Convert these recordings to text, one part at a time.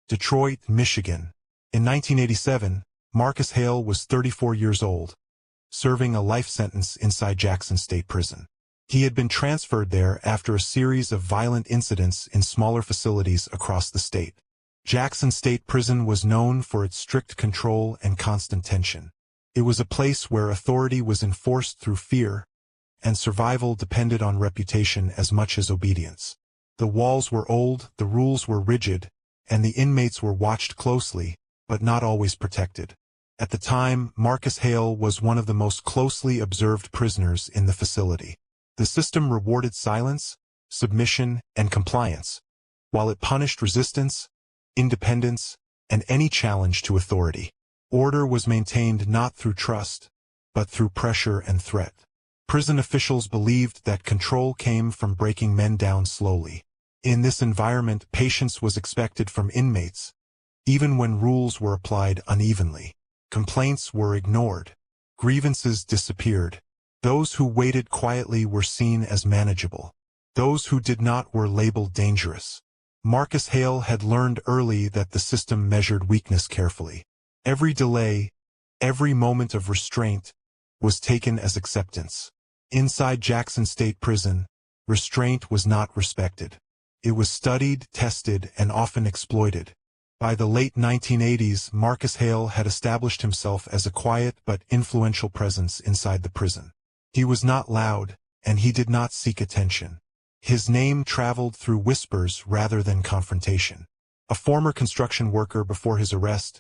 Detroit, Michigan. In 1987, Marcus Hale was 34 years old, serving a life sentence inside Jackson State Prison. He had been transferred there after a series of violent incidents in smaller facilities across the state. Jackson State Prison was known for its strict control and constant tension. It was a place where authority was enforced through fear, and survival depended on reputation as much as obedience. The walls were old, the rules were rigid, and the inmates were watched closely, but not always protected. At the time, Marcus Hale was one of the most closely observed prisoners in the facility. The system rewarded silence, submission, and compliance, while it punished resistance, independence, and any challenge to authority. Order was maintained not through trust, but through pressure and threat. Prison officials believed that control came from breaking men down slowly. In this environment, patience was expected from inmates, even when rules were applied unevenly. Complaints were ignored. Grievances disappeared. Those who waited quietly were seen as manageable. Those who did not were labeled dangerous. Marcus Hale had learned early that the system measured weakness carefully. Every delay, every moment of restraint, was taken as acceptance. Inside Jackson State Prison, restraint was not respected. It was studied, tested, and often exploited. By the late 1980s, Marcus Hale had established himself as a quiet but influential presence inside the prison. He was not loud, and he did not seek attention. His name traveled through whispers rather than confrontation. A former construction worker before his arrest,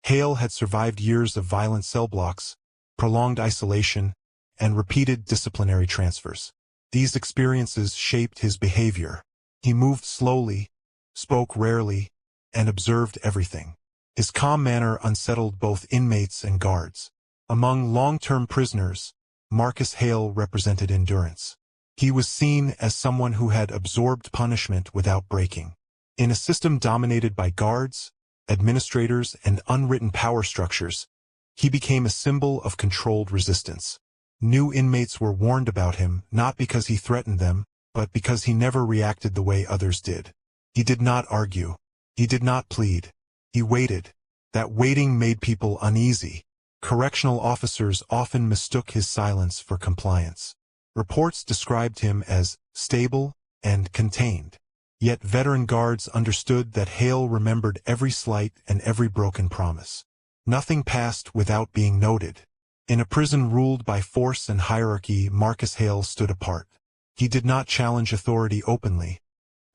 Hale had survived years of violent cell blocks, prolonged isolation, and repeated disciplinary transfers. These experiences shaped his behavior. He moved slowly, spoke rarely, and observed everything. His calm manner unsettled both inmates and guards. Among long-term prisoners, Marcus Hale represented endurance. He was seen as someone who had absorbed punishment without breaking. In a system dominated by guards, administrators, and unwritten power structures, he became a symbol of controlled resistance. New inmates were warned about him not because he threatened them, but because he never reacted the way others did. He did not argue. He did not plead. He waited. That waiting made people uneasy. Correctional officers often mistook his silence for compliance. Reports described him as stable and contained. Yet veteran guards understood that Hale remembered every slight and every broken promise. Nothing passed without being noted. In a prison ruled by force and hierarchy, Marcus Hale stood apart. He did not challenge authority openly,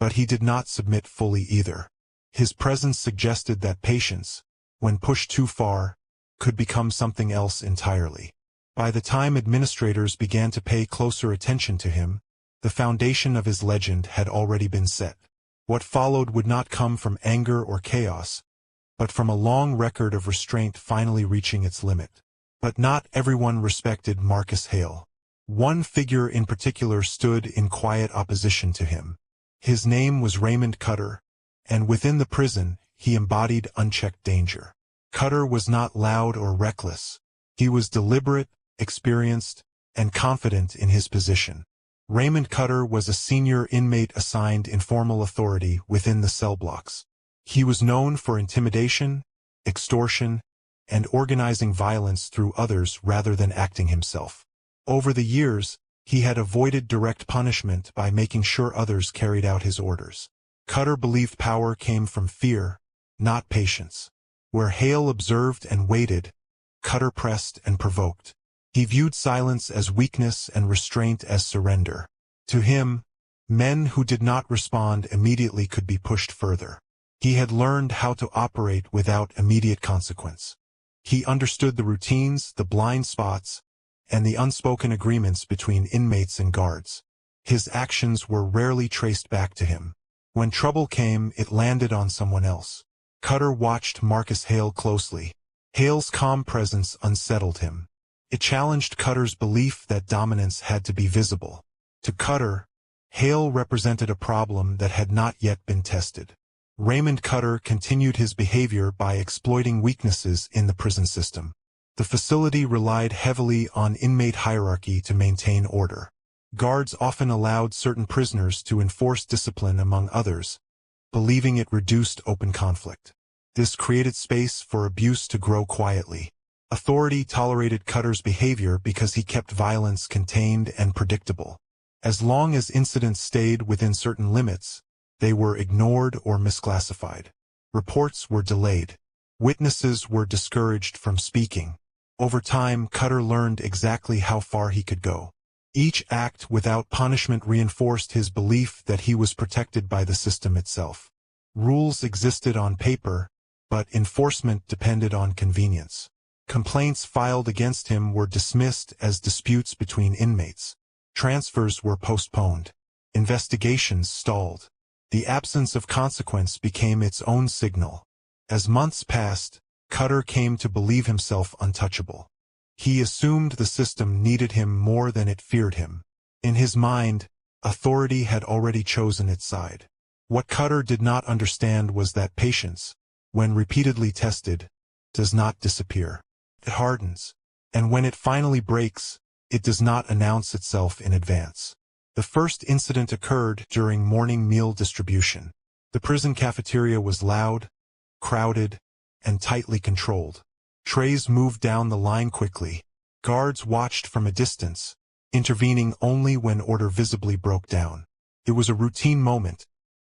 but he did not submit fully either. His presence suggested that patience, when pushed too far, could become something else entirely. By the time administrators began to pay closer attention to him, the foundation of his legend had already been set. What followed would not come from anger or chaos, but from a long record of restraint finally reaching its limit. But not everyone respected Marcus Hale. One figure in particular stood in quiet opposition to him. His name was Raymond Cutter, and within the prison, he embodied unchecked danger. Cutter was not loud or reckless. He was deliberate, experienced, and confident in his position. Raymond Cutter was a senior inmate assigned informal authority within the cell blocks. He was known for intimidation, extortion, and organizing violence through others rather than acting himself. Over the years, he had avoided direct punishment by making sure others carried out his orders. Cutter believed power came from fear, not patience. Where Hale observed and waited, Cutter pressed and provoked. He viewed silence as weakness and restraint as surrender. To him, men who did not respond immediately could be pushed further. He had learned how to operate without immediate consequence. He understood the routines, the blind spots, and the unspoken agreements between inmates and guards. His actions were rarely traced back to him. When trouble came, it landed on someone else. Cutter watched Marcus Hale closely. Hale's calm presence unsettled him. It challenged Cutter's belief that dominance had to be visible. To Cutter, Hale represented a problem that had not yet been tested. Raymond Cutter continued his behavior by exploiting weaknesses in the prison system. The facility relied heavily on inmate hierarchy to maintain order. Guards often allowed certain prisoners to enforce discipline among others, believing it reduced open conflict. This created space for abuse to grow quietly. Authority tolerated Cutter's behavior because he kept violence contained and predictable. As long as incidents stayed within certain limits, they were ignored or misclassified. Reports were delayed. Witnesses were discouraged from speaking. Over time, Cutter learned exactly how far he could go. Each act without punishment reinforced his belief that he was protected by the system itself. Rules existed on paper, but enforcement depended on convenience. Complaints filed against him were dismissed as disputes between inmates. Transfers were postponed. Investigations stalled. The absence of consequence became its own signal. As months passed, Cutter came to believe himself untouchable. He assumed the system needed him more than it feared him. In his mind, authority had already chosen its side. What Cutter did not understand was that patience, when repeatedly tested, does not disappear. It hardens. And when it finally breaks, it does not announce itself in advance. The first incident occurred during morning meal distribution. The prison cafeteria was loud, crowded, and tightly controlled. Trays moved down the line quickly. Guards watched from a distance, intervening only when order visibly broke down. It was a routine moment,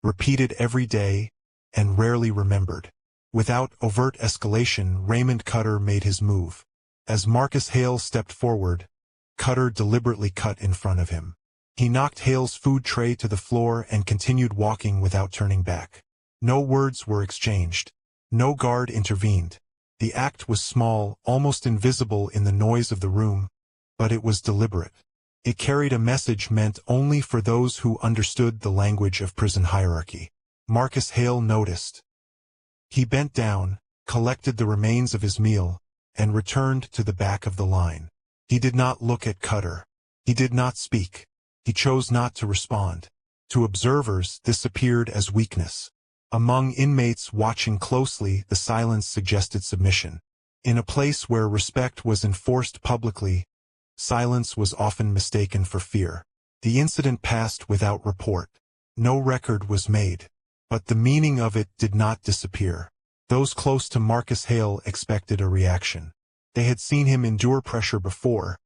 repeated every day, and rarely remembered. Without overt escalation, Raymond Cutter made his move. As Marcus Hale stepped forward, Cutter deliberately cut in front of him. He knocked Hale's food tray to the floor and continued walking without turning back. No words were exchanged. No guard intervened. The act was small, almost invisible in the noise of the room, but it was deliberate. It carried a message meant only for those who understood the language of prison hierarchy. Marcus Hale noticed. He bent down, collected the remains of his meal, and returned to the back of the line. He did not look at Cutter. He did not speak. He chose not to respond. To observers, this appeared as weakness. Among inmates watching closely, the silence suggested submission. In a place where respect was enforced publicly, silence was often mistaken for fear. The incident passed without report. No record was made. But the meaning of it did not disappear. Those close to Marcus Hale expected a reaction. They had seen him endure pressure before,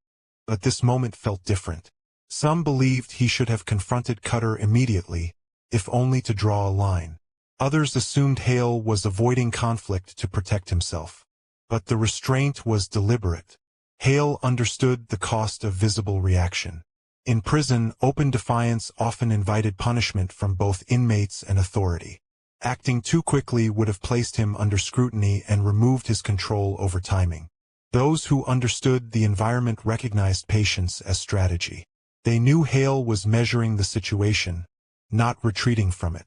but this moment felt different. Some believed he should have confronted Cutter immediately, if only to draw a line. Others assumed Hale was avoiding conflict to protect himself. But the restraint was deliberate. Hale understood the cost of visible reaction. In prison, open defiance often invited punishment from both inmates and authority. Acting too quickly would have placed him under scrutiny and removed his control over timing. Those who understood the environment recognized patience as strategy. They knew Hale was measuring the situation, not retreating from it.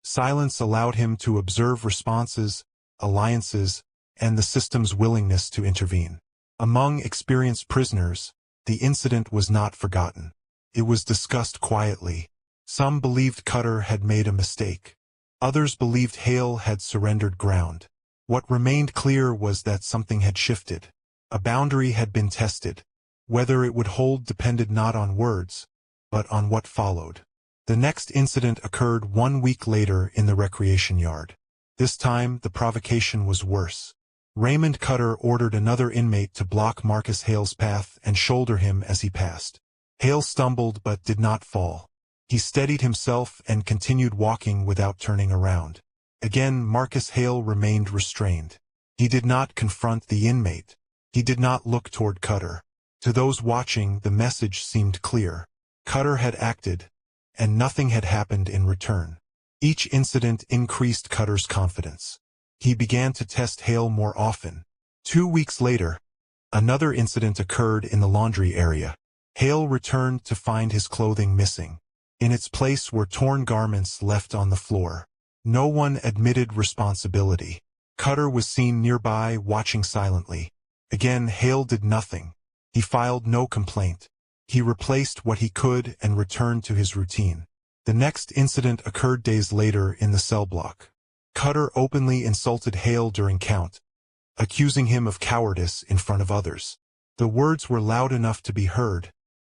Silence allowed him to observe responses, alliances, and the system's willingness to intervene. Among experienced prisoners, the incident was not forgotten. It was discussed quietly. Some believed Cutter had made a mistake. Others believed Hale had surrendered ground. What remained clear was that something had shifted. A boundary had been tested. Whether it would hold depended not on words, but on what followed. The next incident occurred 1 week later in the recreation yard. This time, the provocation was worse. Raymond Cutter ordered another inmate to block Marcus Hale's path and shoulder him as he passed. Hale stumbled but did not fall. He steadied himself and continued walking without turning around. Again, Marcus Hale remained restrained. He did not confront the inmate. He did not look toward Cutter. To those watching, the message seemed clear. Cutter had acted, and nothing had happened in return. Each incident increased Cutter's confidence. He began to test Hale more often. 2 weeks later, another incident occurred in the laundry area. Hale returned to find his clothing missing. In its place were torn garments left on the floor. No one admitted responsibility. Cutter was seen nearby, watching silently. Again, Hale did nothing. He filed no complaint. He replaced what he could and returned to his routine. The next incident occurred days later in the cell block. Cutter openly insulted Hale during count, accusing him of cowardice in front of others. The words were loud enough to be heard,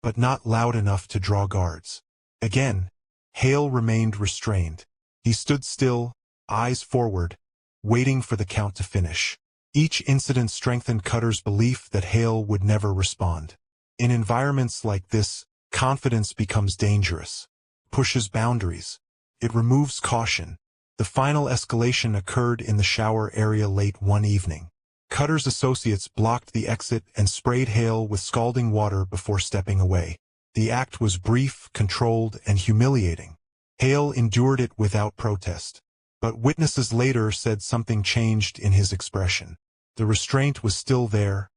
but not loud enough to draw guards. Again, Hale remained restrained. He stood still, eyes forward, waiting for the count to finish. Each incident strengthened Cutter's belief that Hale would never respond. In environments like this, confidence becomes dangerous, pushes boundaries. It removes caution. The final escalation occurred in the shower area late one evening. Cutter's associates blocked the exit and sprayed Hale with scalding water before stepping away. The act was brief, controlled, and humiliating. Hale endured it without protest. But witnesses later said something changed in his expression. The restraint was still there,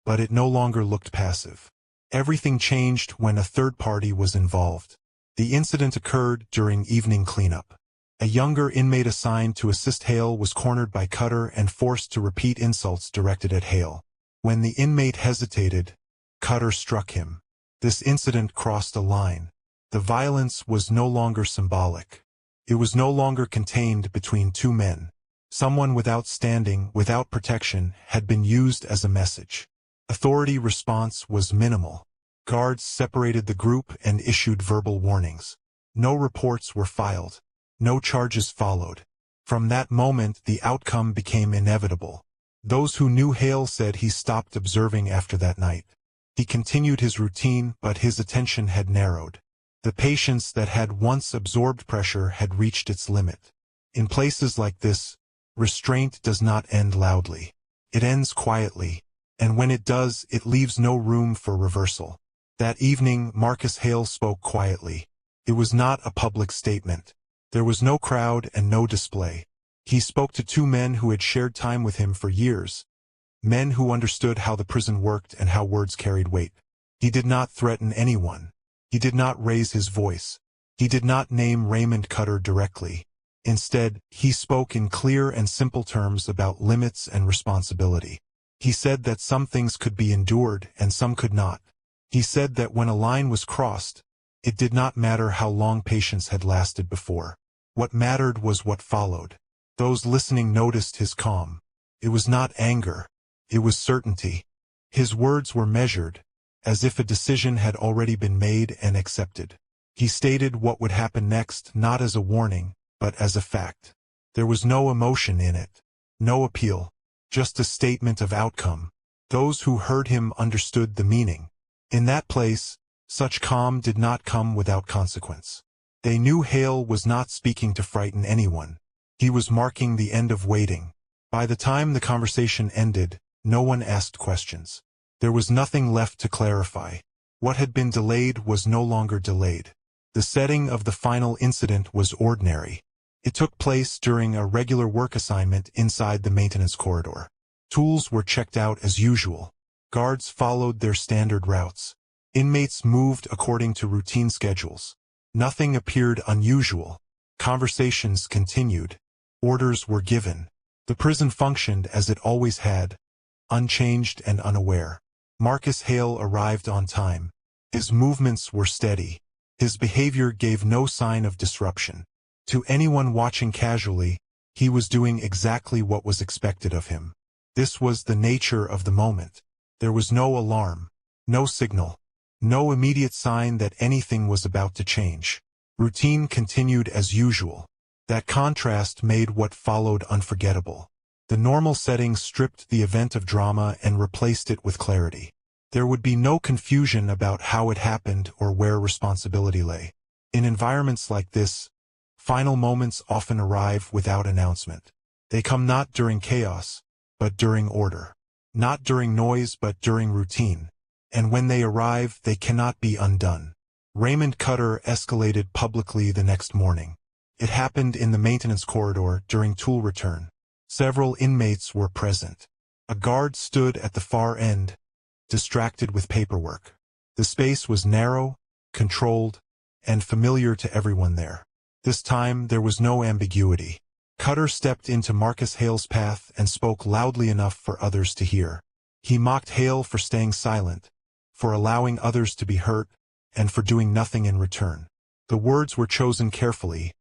but it no longer looked passive. Everything changed when a third party was involved. The incident occurred during evening cleanup. A younger inmate assigned to assist Hale was cornered by Cutter and forced to repeat insults directed at Hale. When the inmate hesitated, Cutter struck him. This incident crossed a line. The violence was no longer symbolic. It was no longer contained between two men. Someone without standing, without protection, had been used as a message. Authority response was minimal. Guards separated the group and issued verbal warnings. No reports were filed. No charges followed. From that moment, the outcome became inevitable. Those who knew Hale said he stopped observing after that night. He continued his routine, but his attention had narrowed. The patience that had once absorbed pressure had reached its limit. In places like this, restraint does not end loudly. It ends quietly, and when it does, it leaves no room for reversal. That evening, Marcus Hale spoke quietly. It was not a public statement. There was no crowd and no display. He spoke to two men who had shared time with him for years, men who understood how the prison worked and how words carried weight. He did not threaten anyone. He did not raise his voice. He did not name Raymond Cutter directly. Instead, he spoke in clear and simple terms about limits and responsibility. He said that some things could be endured and some could not. He said that when a line was crossed, it did not matter how long patience had lasted before. What mattered was what followed. Those listening noticed his calm. It was not anger. It was certainty. His words were measured, as if a decision had already been made and accepted. He stated what would happen next not as a warning, but as a fact. There was no emotion in it, no appeal, just a statement of outcome. Those who heard him understood the meaning. In that place, such calm did not come without consequence. They knew Hale was not speaking to frighten anyone. He was marking the end of waiting. By the time the conversation ended, no one asked questions. There was nothing left to clarify. What had been delayed was no longer delayed. The setting of the final incident was ordinary. It took place during a regular work assignment inside the maintenance corridor. Tools were checked out as usual. Guards followed their standard routes. Inmates moved according to routine schedules. Nothing appeared unusual. Conversations continued. Orders were given. The prison functioned as it always had, unchanged and unaware. Marcus Hale arrived on time. His movements were steady. His behavior gave no sign of disruption. To anyone watching casually, he was doing exactly what was expected of him. This was the nature of the moment. There was no alarm, no signal, no immediate sign that anything was about to change. Routine continued as usual. That contrast made what followed unforgettable. The normal setting stripped the event of drama and replaced it with clarity. There would be no confusion about how it happened or where responsibility lay. In environments like this, final moments often arrive without announcement. They come not during chaos, but during order. Not during noise, but during routine. And when they arrive, they cannot be undone. Raymond Cutter escalated publicly the next morning. It happened in the maintenance corridor during tool return. Several inmates were present. A guard stood at the far end, distracted with paperwork. The space was narrow, controlled, and familiar to everyone there. This time there was no ambiguity. Cutter stepped into Marcus Hale's path and spoke loudly enough for others to hear. He mocked Hale for staying silent, for allowing others to be hurt, and for doing nothing in return. The words were chosen carefully,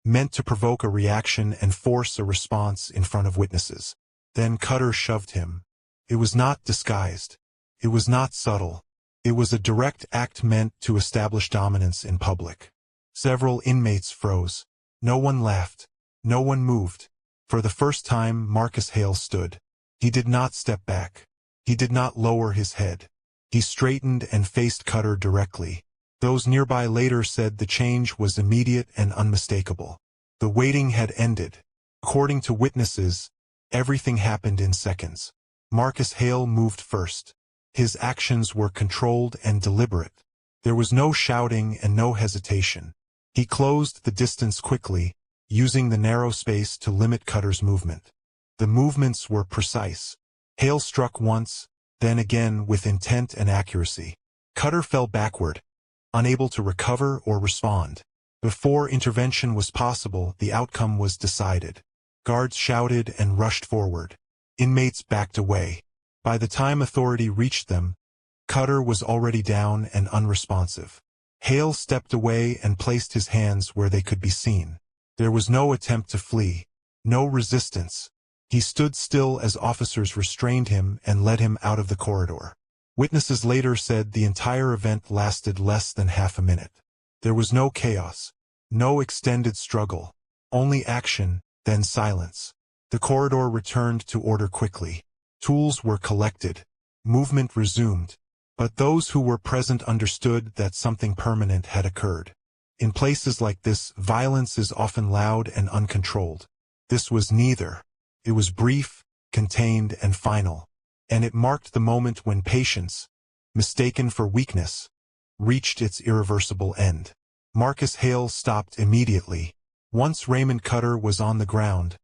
meant to provoke a reaction and force a response in front of witnesses. Then Cutter shoved him. It was not disguised. It was not subtle. It was a direct act meant to establish dominance in public. Several inmates froze. No one laughed. No one moved. For the first time, Marcus Hale stood. He did not step back. He did not lower his head. He straightened and faced Cutter directly. Those nearby later said the change was immediate and unmistakable. The waiting had ended. According to witnesses, everything happened in seconds. Marcus Hale moved first. His actions were controlled and deliberate. There was no shouting and no hesitation. He closed the distance quickly, using the narrow space to limit Cutter's movement. The movements were precise. Hale struck once, then again with intent and accuracy. Cutter fell backward, unable to recover or respond. Before intervention was possible, the outcome was decided. Guards shouted and rushed forward. Inmates backed away. By the time authority reached them, Cutter was already down and unresponsive. Hale stepped away and placed his hands where they could be seen. There was no attempt to flee, no resistance. He stood still as officers restrained him and led him out of the corridor. Witnesses later said the entire event lasted less than half a minute. There was no chaos, no extended struggle, only action, then silence. The corridor returned to order quickly. Tools were collected. Movement resumed. But those who were present understood that something permanent had occurred. In places like this, violence is often loud and uncontrolled. This was neither. It was brief, contained, and final. And it marked the moment when patience, mistaken for weakness, reached its irreversible end. Marcus Hale stopped immediately. Once Raymond Cutter was on the ground,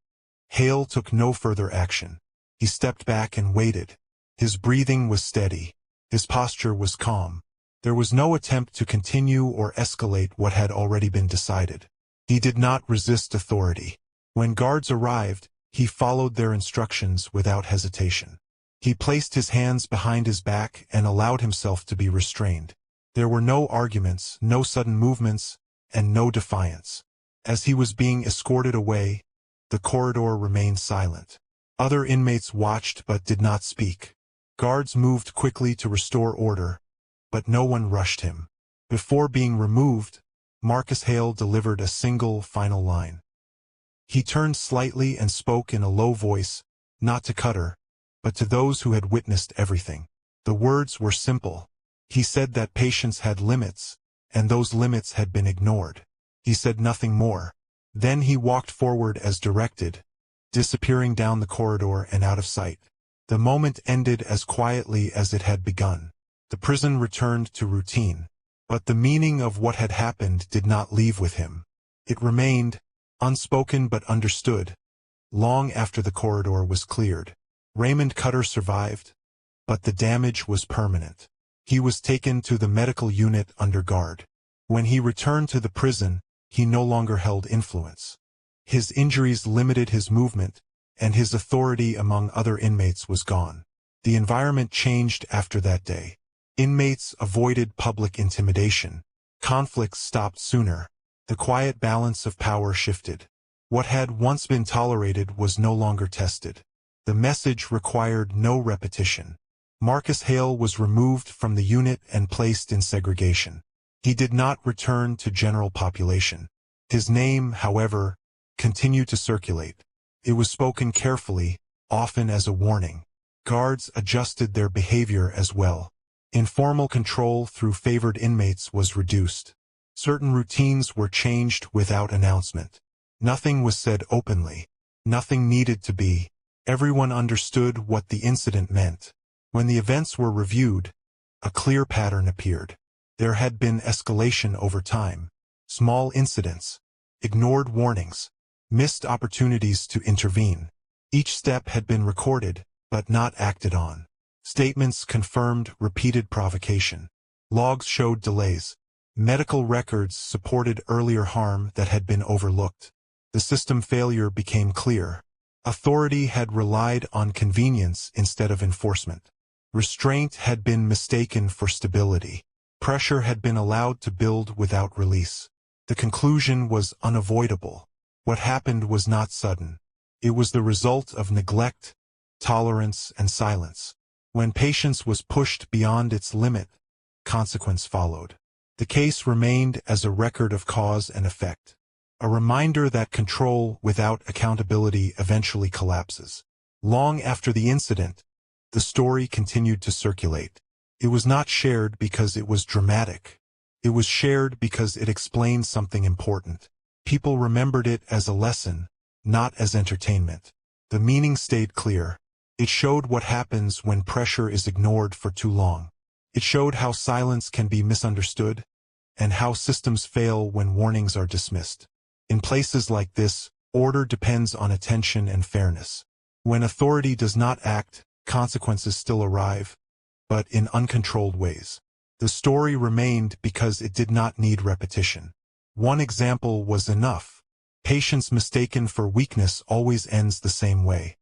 Hale took no further action. He stepped back and waited. His breathing was steady. His posture was calm. There was no attempt to continue or escalate what had already been decided. He did not resist authority. When guards arrived, he followed their instructions without hesitation. He placed his hands behind his back and allowed himself to be restrained. There were no arguments, no sudden movements, and no defiance. As he was being escorted away, the corridor remained silent. Other inmates watched but did not speak. Guards moved quickly to restore order, but no one rushed him. Before being removed, Marcus Hale delivered a single, final line. He turned slightly and spoke in a low voice, not to Cutter, but to those who had witnessed everything. The words were simple. He said that patience had limits, and those limits had been ignored. He said nothing more. Then he walked forward as directed, disappearing down the corridor and out of sight. The moment ended as quietly as it had begun. The prison returned to routine. But the meaning of what had happened did not leave with him. It remained, unspoken but understood, long after the corridor was cleared. Raymond Cutter survived, but the damage was permanent. He was taken to the medical unit under guard. When he returned to the prison, he no longer held influence. His injuries limited his movement, and his authority among other inmates was gone. The environment changed after that day. Inmates avoided public intimidation. Conflicts stopped sooner. The quiet balance of power shifted. What had once been tolerated was no longer tested. The message required no repetition. Marcus Hale was removed from the unit and placed in segregation. He did not return to general population. His name, however, continued to circulate. It was spoken carefully, often as a warning. Guards adjusted their behavior as well. Informal control through favored inmates was reduced. Certain routines were changed without announcement. Nothing was said openly. Nothing needed to be. Everyone understood what the incident meant. When the events were reviewed, a clear pattern appeared. There had been escalation over time. Small incidents, ignored warnings, missed opportunities to intervene. Each step had been recorded, but not acted on. Statements confirmed repeated provocation. Logs showed delays. Medical records supported earlier harm that had been overlooked. The system failure became clear. Authority had relied on convenience instead of enforcement. Restraint had been mistaken for stability. Pressure had been allowed to build without release. The conclusion was unavoidable. What happened was not sudden. It was the result of neglect, tolerance, and silence. When patience was pushed beyond its limit, consequence followed. The case remained as a record of cause and effect. a reminder that control without accountability eventually collapses. Long after the incident, the story continued to circulate. It was not shared because it was dramatic. It was shared because it explained something important. People remembered it as a lesson, not as entertainment. The meaning stayed clear. It showed what happens when pressure is ignored for too long. It showed how silence can be misunderstood, and how systems fail when warnings are dismissed. In places like this, order depends on attention and fairness. When authority does not act, consequences still arrive, but in uncontrolled ways. The story remained because it did not need repetition. One example was enough. Patience mistaken for weakness always ends the same way.